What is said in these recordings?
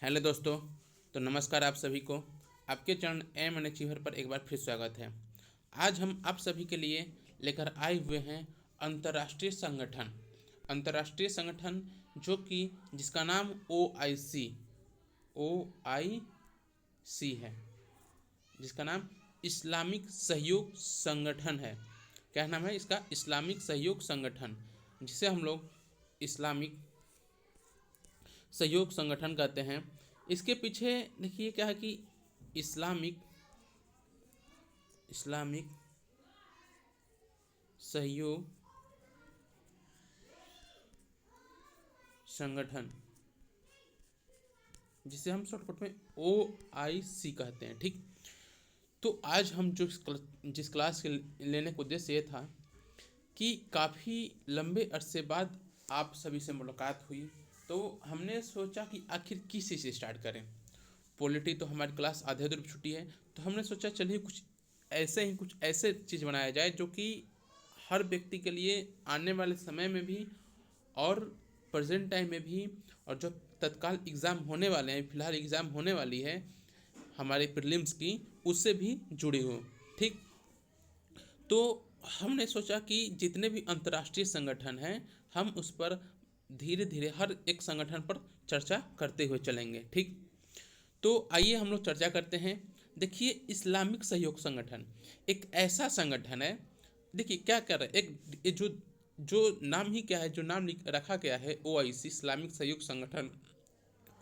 Hello दोस्तों। तो नमस्कार आप सभी को। आपके चैनल एम एन अचीवर पर एक बार फिर स्वागत है। आज हम आप सभी के लिए लेकर आए हुए हैं अंतर्राष्ट्रीय संगठन जो कि जिसका नाम ओ आई सी है, जिसका नाम इस्लामिक सहयोग संगठन है। क्या नाम है इसका? इस्लामिक सहयोग संगठन, जिसे हम लोग इस्लामिक सहयोग संगठन कहते हैं। इसके पीछे देखिए क्या है कि इस्लामिक इस्लामिक सहयोग संगठन, जिसे हम शॉर्टकट में OIC कहते हैं। ठीक। तो आज हम जिस क्लास के लेने का उद्देश्य ये था कि काफ़ी लंबे अरसे बाद आप सभी से मुलाकात हुई, तो हमने सोचा कि आखिर किस चीज़ से स्टार्ट करें। पॉलिटी तो हमारी क्लास आधे अधूरी छुट्टी है, तो हमने सोचा चलिए कुछ ऐसे चीज़ बनाया जाए जो कि हर व्यक्ति के लिए आने वाले समय में भी और प्रेजेंट टाइम में भी, और जो तत्काल एग्ज़ाम होने वाले हैं, फिलहाल एग्ज़ाम होने वाली है हमारे प्रीलिम्स की, उससे भी जुड़ी हो। ठीक। तो हमने सोचा कि जितने भी अंतर्राष्ट्रीय संगठन हैं, हम उस पर धीरे धीरे हर एक संगठन पर चर्चा करते हुए चलेंगे। ठीक। तो आइए हम लोग चर्चा करते हैं। देखिए, इस्लामिक सहयोग संगठन एक ऐसा संगठन है। देखिए क्या कर रहा है, एक ये जो नाम ही क्या है, जो नाम रखा गया है OIC इस्लामिक सहयोग संगठन,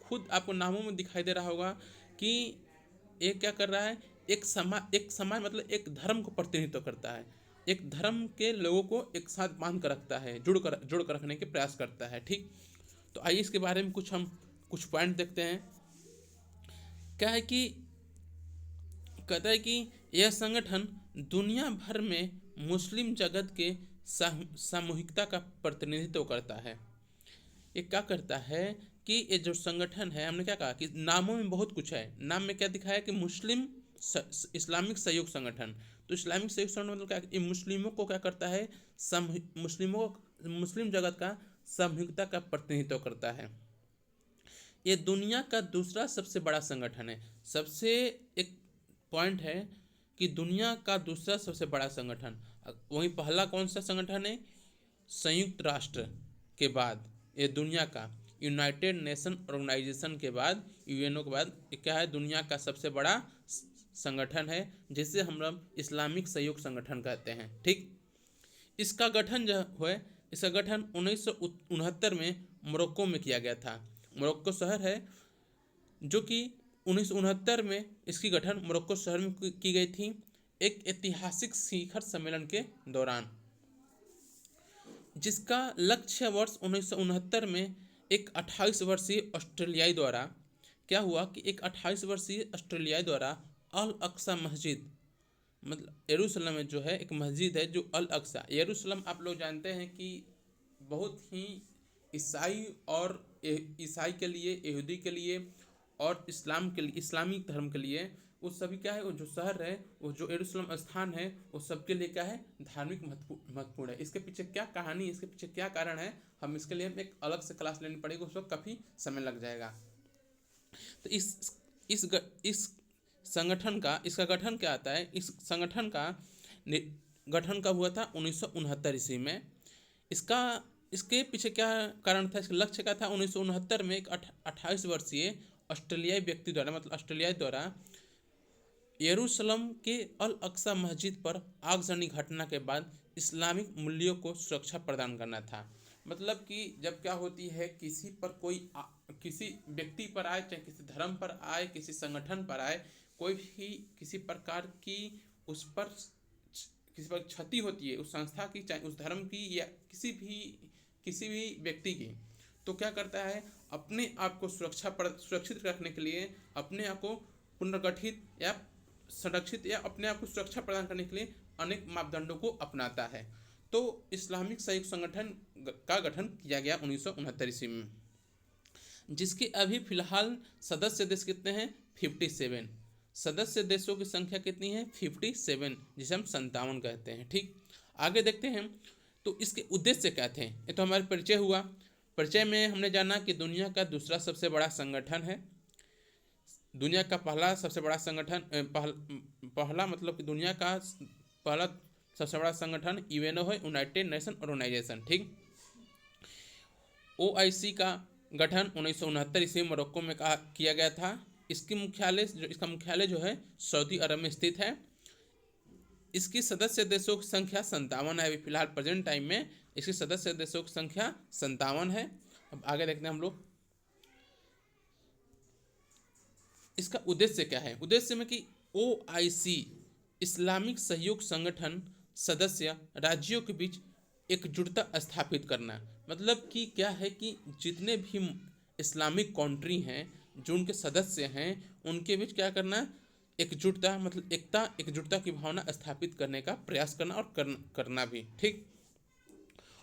खुद आपको नामों में दिखाई दे रहा होगा कि ये क्या कर रहा है। एक समाज मतलब एक धर्म को प्रतिनिधित्व करता है। एक धर्म के लोगों को एक साथ बांध कर रखता है, जुड़ कर रखने के प्रयास करता है। ठीक। तो आइए इसके बारे में कुछ पॉइंट देखते हैं। क्या है कि कहता है कि यह संगठन दुनिया भर में मुस्लिम जगत के सामूहिकता का प्रतिनिधित्व करता है। ये क्या करता है कि ये जो संगठन है, हमने क्या कहा कि नामों में बहुत कुछ है। नाम में क्या दिखाया कि इस्लामिक सहयोग संगठन। तो इस्लामिक सहयोग संगठन मतलब क्या, ये मुस्लिमों को क्या करता है, मुस्लिम जगत का सामूहिकता का प्रतिनिधित्व करता है। ये दुनिया का दूसरा सबसे बड़ा संगठन है। सबसे एक पॉइंट है कि दुनिया का दूसरा सबसे बड़ा संगठन। वहीं पहला कौन सा संगठन है? संयुक्त राष्ट्र के बाद ये दुनिया का यूनाइटेड नेशन ऑर्गेनाइजेशन के बाद, UNO के बाद ये क्या है, दुनिया का सबसे बड़ा संगठन है, जिसे हम लोग इस्लामिक सहयोग संगठन कहते हैं। ठीक। इसका गठन जो है, इसका गठन 1969 में मोरक्को में किया गया था। मोरक्को शहर है जो कि 1969 में इसकी गठन मोरक्को शहर में की गई थी, एक ऐतिहासिक शिखर सम्मेलन के दौरान, जिसका लक्ष्य वर्ष 1969 में एक 28 वर्षीय ऑस्ट्रेलियाई द्वारा क्या हुआ कि एक 28 वर्षीय ऑस्ट्रेलियाई द्वारा अल अक्सा मस्जिद, मतलब यरूशलेम में जो है एक मस्जिद है जो अल अक्सा। यरूशलेम आप लोग जानते हैं कि बहुत ही ईसाई और ईसाई के लिए, यहूदी के लिए और इस्लाम के लिए, इस्लामिक धर्म के लिए, वो सभी क्या है, वो जो शहर है, वो जो यरूशलेम स्थान है, वो सबके लिए क्या है, धार्मिक महत्वपूर्ण है। इसके पीछे क्या कहानी, इसके पीछे क्या कारण है, हम इसके लिए एक अलग से क्लास लेनी पड़ेगी, उस वक्त काफ़ी समय लग जाएगा। तो इस संगठन का, इसका गठन क्या आता है, इस संगठन का गठन कब हुआ था? 1969 ईस्वी में। इसका इसके पीछे क्या कारण था, इसका लक्ष्य क्या था? 1969 में एक 28 वर्षीय ऑस्ट्रेलियाई व्यक्ति द्वारा, मतलब ऑस्ट्रेलियाई द्वारा यरूशलेम के अल अक्सा मस्जिद पर आगजनी घटना के बाद इस्लामिक मूल्यों को सुरक्षा प्रदान करना था। मतलब कि जब क्या होती है, किसी पर किसी व्यक्ति पर आए, चाहे किसी धर्म पर आए, किसी संगठन पर आए, कोई भी किसी प्रकार की उस पर किसी पर क्षति होती है, उस संस्था की, चाहे उस धर्म की, या किसी भी व्यक्ति की, तो क्या करता है, अपने आप को सुरक्षित रखने के लिए, अपने आप को पुनर्गठित या संरक्षित या अपने आप को सुरक्षा प्रदान करने के लिए अनेक मापदंडों को अपनाता है। तो इस्लामिक सहयोग संगठन का गठन किया गया 1969 ईस्वी में, जिसके अभी फिलहाल सदस्य देश कितने हैं? 57। सदस्य देशों की संख्या कितनी है? 57, जिसे हम 57 कहते हैं। ठीक। आगे देखते हैं। तो इसके उद्देश्य क्या थे? ये तो हमारे परिचय हुआ। परिचय में हमने जाना कि दुनिया का दूसरा सबसे बड़ा संगठन है दुनिया का पहला सबसे बड़ा संगठन पहला मतलब कि दुनिया का पहला सबसे बड़ा संगठन यूएनओ है, यूनाइटेड नेशन ऑर्गेनाइजेशन। ठीक, ओआईसी का गठन 1969 ईस्वी में मोरक्को में किया गया था। इसका मुख्यालय जो है सऊदी अरब में स्थित है। इसकी सदस्य देशों की संख्या 57 है। अभी फिलहाल प्रेजेंट टाइम में इसकी सदस्य देशों की संख्या 57 है। अब आगे देखते हैं हम लोग इसका उद्देश्य क्या है। उद्देश्य में कि ओआईसी इस्लामिक सहयोग संगठन सदस्य राज्यों के बीच एकजुटता स्थापित करना। मतलब कि क्या है कि जितने भी इस्लामिक कंट्री हैं जो उनके सदस्य हैं उनके बीच क्या करना, एकजुटता मतलब एकजुटता की भावना स्थापित करने का प्रयास करना और करना भी। ठीक,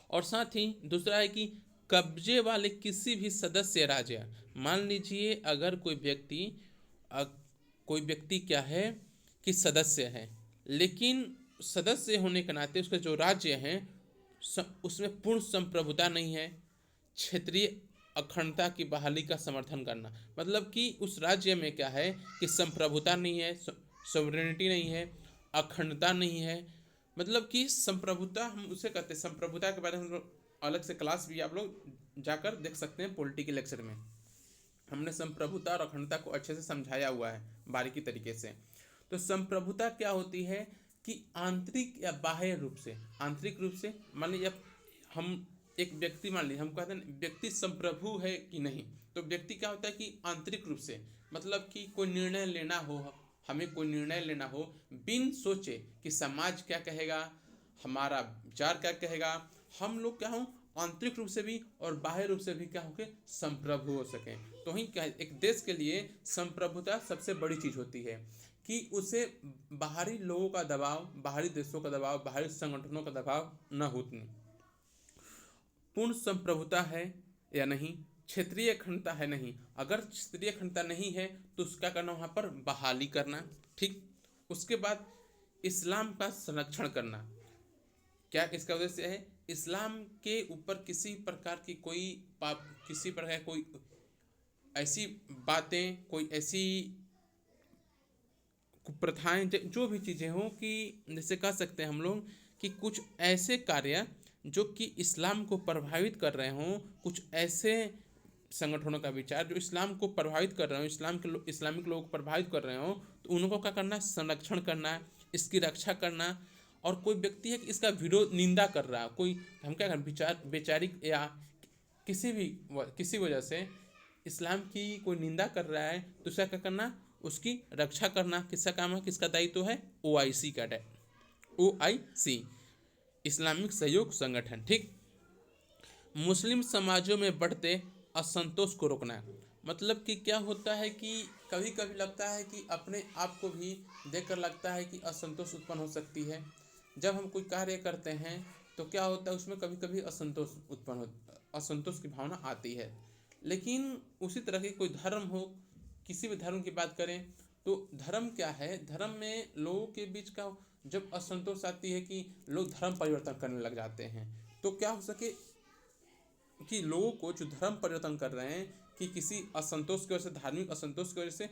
और साथ ही दूसरा है कि कब्जे वाले किसी भी सदस्य राज्य, मान लीजिए अगर कोई व्यक्ति क्या है कि सदस्य है, लेकिन सदस्य होने के नाते उसके जो राज्य हैं उसमें पूर्ण संप्रभुता नहीं है, क्षेत्रीय अखंडता की बहाली का समर्थन करना। मतलब कि उस राज्य में क्या है कि संप्रभुता नहीं है, सॉवरेनिटी नहीं है, अखंडता नहीं है। मतलब कि संप्रभुता हम उसे कहते हैं। संप्रभुता के बारे में हम लोग अलग से क्लास भी आप लोग जाकर देख सकते हैं पॉलिटिकल लेक्चर में। हमने संप्रभुता और अखंडता को अच्छे से समझाया हुआ है बारीकी तरीके से। तो संप्रभुता क्या होती है कि आंतरिक या बाह्य रूप से, आंतरिक रूप से मान लीजिए हम एक व्यक्ति, मान लीजिए हम कहते हैं व्यक्ति संप्रभु है कि नहीं, तो व्यक्ति क्या होता है कि आंतरिक रूप से, मतलब कि कोई निर्णय लेना हो, हमें कोई निर्णय लेना हो बिन सोचे कि समाज क्या कहेगा, हमारा विचार क्या कहेगा, हम लोग क्या हो आंतरिक रूप से भी और बाह्य रूप से भी क्या होके संप्रभु हो सकें। तो ही क्या एक देश के लिए संप्रभुता सबसे बड़ी चीज़ होती है कि उसे बाहरी लोगों का दबाव, बाहरी देशों का दबाव, बाहरी संगठनों का दबाव न होती। पूर्ण संप्रभुता है या नहीं, क्षेत्रीय अखंडता है नहीं, अगर क्षेत्रीय अखंडता नहीं है तो उसका करना वहाँ पर बहाली करना। ठीक, उसके बाद इस्लाम का संरक्षण करना। क्या इसका उद्देश्य है, इस्लाम के ऊपर किसी प्रकार की कोई ऐसी बातें, कोई ऐसी प्रथाएं, जो भी चीज़ें हों कि जैसे कह सकते हैं हम लोग कि कुछ ऐसे कार्य जो कि इस्लाम को प्रभावित कर रहे हों, कुछ ऐसे संगठनों का विचार जो इस्लाम को प्रभावित कर रहे हो, इस्लामिक लोगों को प्रभावित कर रहे हो, तो उनको क्या करना, संरक्षण करना, इसकी रक्षा करना। और कोई व्यक्ति है कि इसका विरोध निंदा कर रहा है, कोई हम क्या करें वैचारिक या किसी वजह से इस्लाम की कोई निंदा कर रहा है तो उसका क्या करना, उसकी रक्षा करना। किसका काम है, किसका दायित्व है, ओआईसी का। ओआईसी इस्लामिक सहयोग संगठन। ठीक, मुस्लिम समाजों में बढ़ते असंतोष को रोकना। मतलब कि क्या होता है कि कभी कभी लगता है कि अपने आप को भी देखकर लगता है कि असंतोष उत्पन्न हो सकती है। जब हम कोई कार्य करते हैं तो क्या होता है, उसमें कभी कभी असंतोष की भावना आती है। लेकिन उसी तरह के कोई धर्म हो, किसी भी धर्म की बात करें तो धर्म क्या है, धर्म में लोगों के बीच का जब असंतोष आती है कि लोग धर्म परिवर्तन करने लग जाते हैं, तो क्या हो सके कि लोगों को जो धर्म परिवर्तन कर रहे हैं कि किसी असंतोष की वजह से, धार्मिक असंतोष की वजह से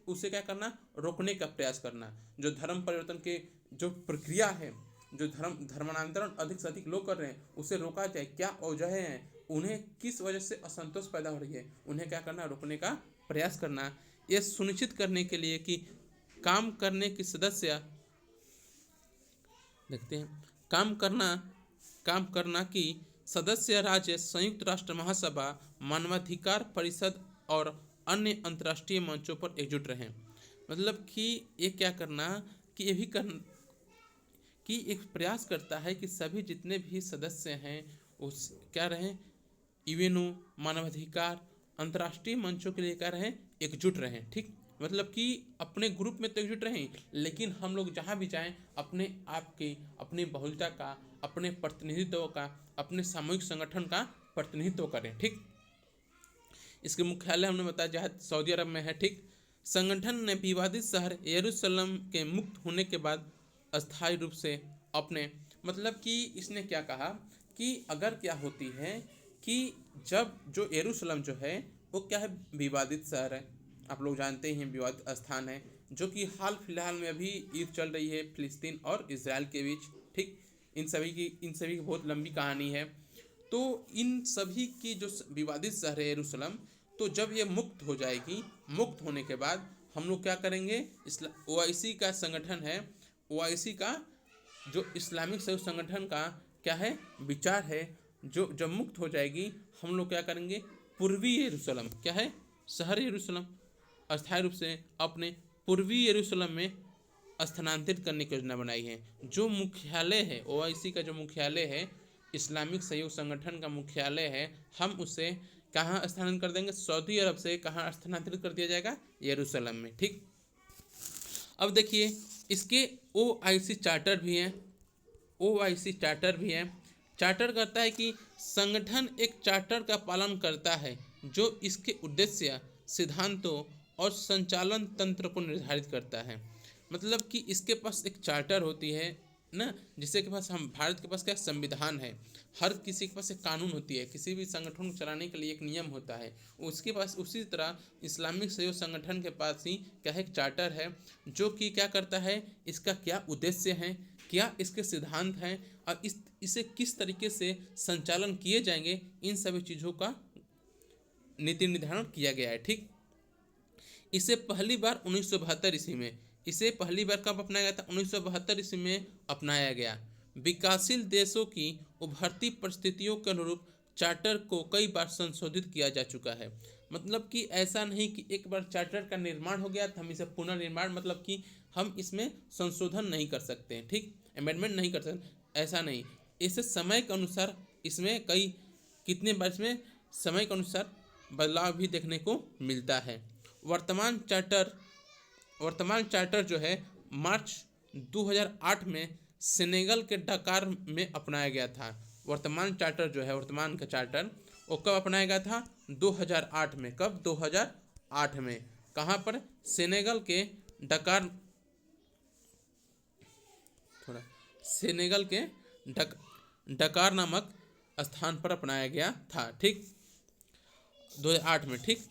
उसे क्या करना, रोकने का प्रयास करना। जो धर्म परिवर्तन के जो प्रक्रिया है, जो धर्मांतरण अधिक से अधिक लोग कर रहे हैं, उसे रोका जाए। क्या वजह हैं, उन्हें किस वजह से असंतोष पैदा हो रही है, उन्हें क्या करना, रोकने का प्रयास करना। यह सुनिश्चित करने के लिए कि काम करने की सदस्य देखते हैं काम करना कि सदस्य राज्य संयुक्त राष्ट्र महासभा, मानवाधिकार परिषद और अन्य अंतर्राष्ट्रीय मंचों पर एकजुट रहें। मतलब कि ये क्या करना कि ये भी कि एक प्रयास करता है कि सभी जितने भी सदस्य हैं उस क्या रहें, यूएनओ, मानवाधिकार, अंतर्राष्ट्रीय मंचों के लिए क्या रहें, एकजुट रहें। ठीक, मतलब कि अपने ग्रुप में तो एकजुट रहें, लेकिन हम लोग जहाँ भी जाएं अपने आप के, अपनी बहुलता का, अपने प्रतिनिधित्व का, अपने सामूहिक संगठन का प्रतिनिधित्व करें। ठीक, इसके मुख्यालय हमने बताया जहाँ सऊदी अरब में है। ठीक, संगठन ने विवादित शहर यरूशलेम के मुक्त होने के बाद अस्थायी रूप से अपने, मतलब कि इसने क्या कहा कि अगर क्या होती है कि जब जो यरूशलेम जो है वो क्या है, विवादित शहर है, आप लोग जानते ही हैं विवादित स्थान है, जो कि हाल फिलहाल में अभी युद्ध चल रही है फिलिस्तीन और इसराइल के बीच। ठीक, इन सभी की बहुत लंबी कहानी है। तो इन सभी की जो विवादित शहर है यरूशलेम, तो जब ये मुक्त हो जाएगी, मुक्त होने के बाद हम लोग क्या करेंगे, ओआईसी का संगठन है, ओआईसी का जो इस्लामिक सहयोग संगठन का क्या है, विचार है, जो जब मुक्त हो जाएगी हम लोग क्या करेंगे, पूर्वी यरूशलेम क्या है, शहर यरूशलेम अस्थायी रूप से अपने पूर्वी यरूशलेम में स्थानांतरित करने की योजना बनाई है। जो मुख्यालय है ओआईसी का, जो मुख्यालय है, इस्लामिक सहयोग संगठन का मुख्यालय है, हम उसे कहाँ स्थानांतरित कर देंगे, सऊदी अरब से कहाँ स्थानांतरित कर दिया जाएगा, यरूशलेम में। ठीक, अब देखिए इसके ओआईसी चार्टर भी हैं, ओआईसी चार्टर भी है। चार्टर कहता है कि संगठन एक चार्टर का पालन करता है जो इसके उद्देश्य, सिद्धांतों और संचालन तंत्र को निर्धारित करता है। मतलब कि इसके पास एक चार्टर होती है ना, जिसके के पास, हम भारत के पास क्या संविधान है, हर किसी के पास एक कानून होती है, किसी भी संगठन को चलाने के लिए एक नियम होता है, उसके पास उसी तरह इस्लामिक सहयोग संगठन के पास ही क्या है, एक चार्टर है, जो कि क्या करता है, इसका क्या उद्देश्य है, क्या इसके सिद्धांत हैं, और इसे किस तरीके से संचालन किए जाएंगे, इन सभी चीज़ों का नीति निर्धारण किया गया है। ठीक, इसे पहली बार 1972 ईस्वी में, इसे पहली बार कब अपनाया गया था, 1972 ईस्वी में अपनाया गया। विकासशील देशों की उभरती परिस्थितियों के अनुरूप चार्टर को कई बार संशोधित किया जा चुका है। मतलब कि ऐसा नहीं कि एक बार चार्टर का निर्माण हो गया तो हम इसे पुनर्निर्माण, मतलब कि हम इसमें संशोधन नहीं कर सकते हैं, ठीक, अमेंडमेंट नहीं कर सकते, ऐसा नहीं। इसे समय के अनुसार इसमें कितने बार इसमें समय के अनुसार बदलाव भी देखने को मिलता है। वर्तमान चार्टर जो है मार्च 2008 में सेनेगल के डकार में अपनाया गया था। वर्तमान चार्टर जो है, वर्तमान का चार्टर वो कब अपनाया गया था, 2008 में। कब, 2008 में। कहाँ पर, सेनेगल के डकार, सेनेगल के डकार नामक स्थान पर अपनाया गया था। ठीक, 2008 में। ठीक,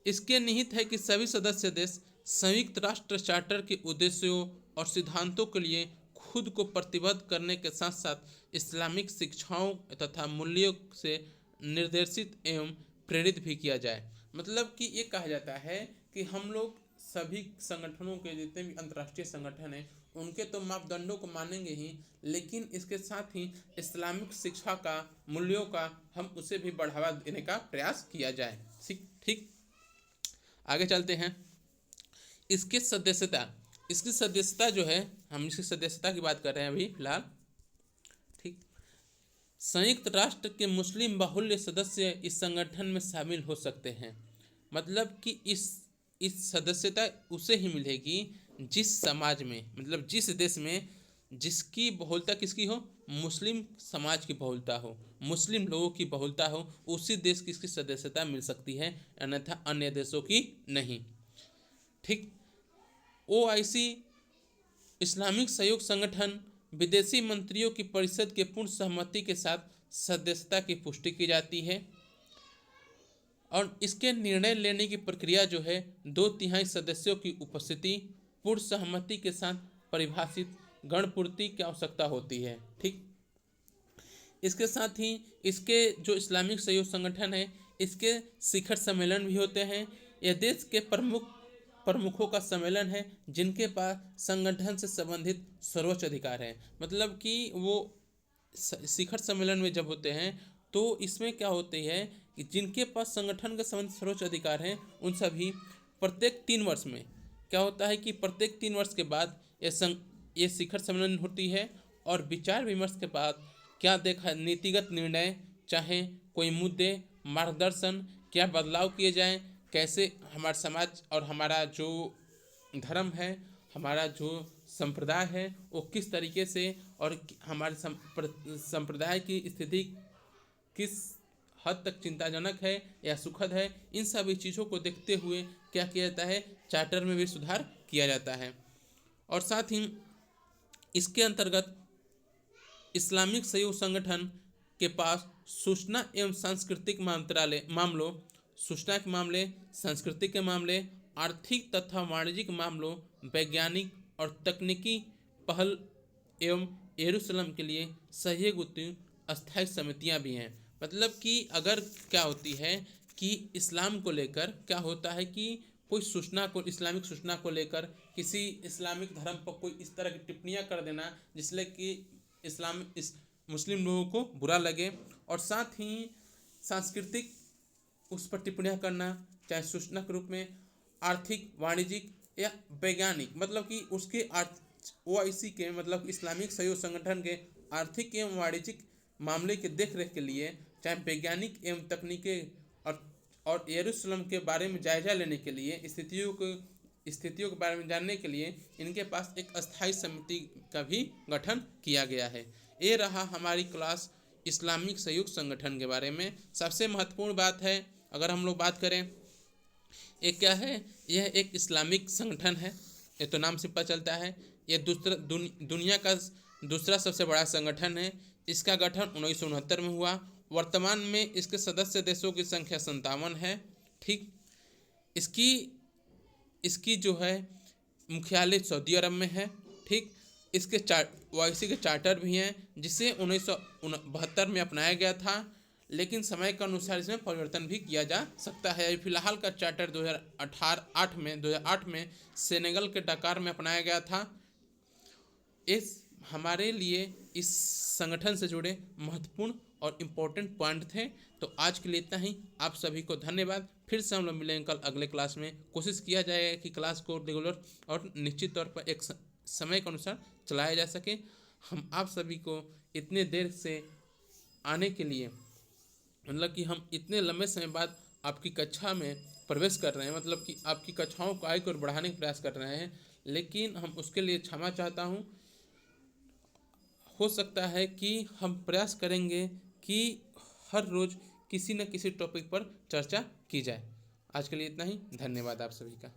इसके निहित है कि सभी सदस्य देश संयुक्त राष्ट्र चार्टर के उद्देश्यों और सिद्धांतों के लिए खुद को प्रतिबद्ध करने के साथ साथ इस्लामिक शिक्षाओं तथा मूल्यों से निर्देशित एवं प्रेरित भी किया जाए। मतलब कि ये कहा जाता है कि हम लोग सभी संगठनों के, जितने भी अंतर्राष्ट्रीय संगठन हैं, उनके तो मापदंडों को मानेंगे ही, लेकिन इसके साथ ही इस्लामिक शिक्षा का, मूल्यों का, हम उसे भी बढ़ावा देने का प्रयास किया जाए। ठीक, आगे चलते हैं। इसकी सदस्यता जो है, हम इसकी सदस्यता की बात कर रहे हैं अभी फिलहाल। ठीक, संयुक्त राष्ट्र के मुस्लिम बाहुल्य सदस्य इस संगठन में शामिल हो सकते हैं। मतलब कि इस सदस्यता उसे ही मिलेगी जिस समाज में, मतलब जिस देश में जिसकी बहुलता किसकी हो, मुस्लिम समाज की बहुलता हो, मुस्लिम लोगों की बहुलता हो, उसी देश की इसकी सदस्यता मिल सकती है, अन्यथा अन्य देशों की नहीं। ठीक, ओआईसी इस्लामिक सहयोग संगठन विदेशी मंत्रियों की परिषद के पूर्ण सहमति के साथ सदस्यता की पुष्टि की जाती है, और इसके निर्णय लेने की प्रक्रिया जो है 2/3 सदस्यों की उपस्थिति, पूर्ण सहमति के साथ परिभाषित गणपूर्ति की आवश्यकता होती है। ठीक, इसके साथ ही इसके जो इस्लामिक सहयोग संगठन है, इसके शिखर सम्मेलन भी होते हैं। यह देश के प्रमुखों का सम्मेलन है जिनके पास संगठन से संबंधित सर्वोच्च अधिकार है। मतलब कि वो शिखर सम्मेलन में जब होते हैं तो इसमें क्या होती है कि जिनके पास संगठन के संबंधित सर्वोच्च अधिकार हैं, उन सभी प्रत्येक 3 वर्ष में क्या होता है कि प्रत्येक 3 वर्ष के बाद ये शिखर सम्मेलन होती है, और विचार विमर्श के बाद क्या देखा, नीतिगत निर्णय, चाहे कोई मुद्दे, मार्गदर्शन, क्या बदलाव किए जाएं, कैसे हमारा समाज और हमारा जो धर्म है, हमारा जो संप्रदाय है, वो किस तरीके से, और हमारे संप्रदाय की स्थिति किस हद तक चिंताजनक है या सुखद है, इन सभी चीज़ों को देखते हुए क्या किया जाता है, चार्टर में भी सुधार किया जाता है। और साथ ही इसके अंतर्गत इस्लामिक सहयोग संगठन के पास सूचना एवं सांस्कृतिक मामलों, सूचना के मामले, संस्कृति के मामले, आर्थिक तथा वाणिज्यिक मामलों, वैज्ञानिक और तकनीकी पहल एवं यरूशलेम के लिए सहयोगी अस्थायी समितियां भी हैं। मतलब कि अगर क्या होती है कि इस्लाम को लेकर क्या होता है कि कोई सूचना को, इस्लामिक सूचना को लेकर किसी इस्लामिक धर्म पर कोई इस तरह की टिप्पणियां कर देना जिससे कि इस मुस्लिम लोगों को बुरा लगे, और साथ ही सांस्कृतिक उस पर टिप्पणियां करना, चाहे सूचना के रूप में, आर्थिक, वाणिज्यिक या वैज्ञानिक, मतलब कि उसके OIC के मतलब इस्लामिक सहयोग संगठन के आर्थिक एवं वाणिज्यिक मामले के देखरेख के लिए, चाहे वैज्ञानिक एवं तकनीकी और यरूशलेम के बारे में जायजा लेने के लिए, स्थितियों के बारे में जानने के लिए इनके पास एक अस्थायी समिति का भी गठन किया गया है। ये रहा हमारी क्लास इस्लामिक सहयोग संगठन के बारे में। सबसे महत्वपूर्ण बात है, अगर हम लोग बात करें, ये क्या है, यह एक इस्लामिक संगठन है, ये तो नाम से पता चलता है। ये दुनिया का दूसरा सबसे बड़ा संगठन है। इसका गठन 1969 में हुआ। वर्तमान में इसके सदस्य देशों की संख्या 57 है। ठीक, इसकी जो है मुख्यालय सऊदी अरब में है। ठीक, इसके OIC के चार्टर भी हैं, जिसे 1972 में अपनाया गया था, लेकिन समय के अनुसार इसमें परिवर्तन भी किया जा सकता है। फिलहाल का चार्टर 2008 में सेनेगल के डकार में अपनाया गया था। इस हमारे लिए इस संगठन से जुड़े महत्वपूर्ण और इम्पोर्टेंट पॉइंट थे। तो आज के लिए इतना ही। आप सभी को धन्यवाद। फिर से हम लोग मिलेंगे कल अगले क्लास में। कोशिश किया जाएगा कि क्लास को रेगुलर और निश्चित तौर पर एक समय के अनुसार चलाया जा सके। हम आप सभी को इतने देर से आने के लिए, मतलब कि हम इतने लंबे समय बाद आपकी कक्षा में प्रवेश कर रहे हैं, मतलब कि आपकी कक्षाओं को आय को बढ़ाने का प्रयास कर रहे हैं, लेकिन हम उसके लिए क्षमा चाहता हूँ। हो सकता है कि हम प्रयास करेंगे कि हर रोज़ किसी न किसी टॉपिक पर चर्चा की जाए। आज के लिए इतना ही। धन्यवाद आप सभी का।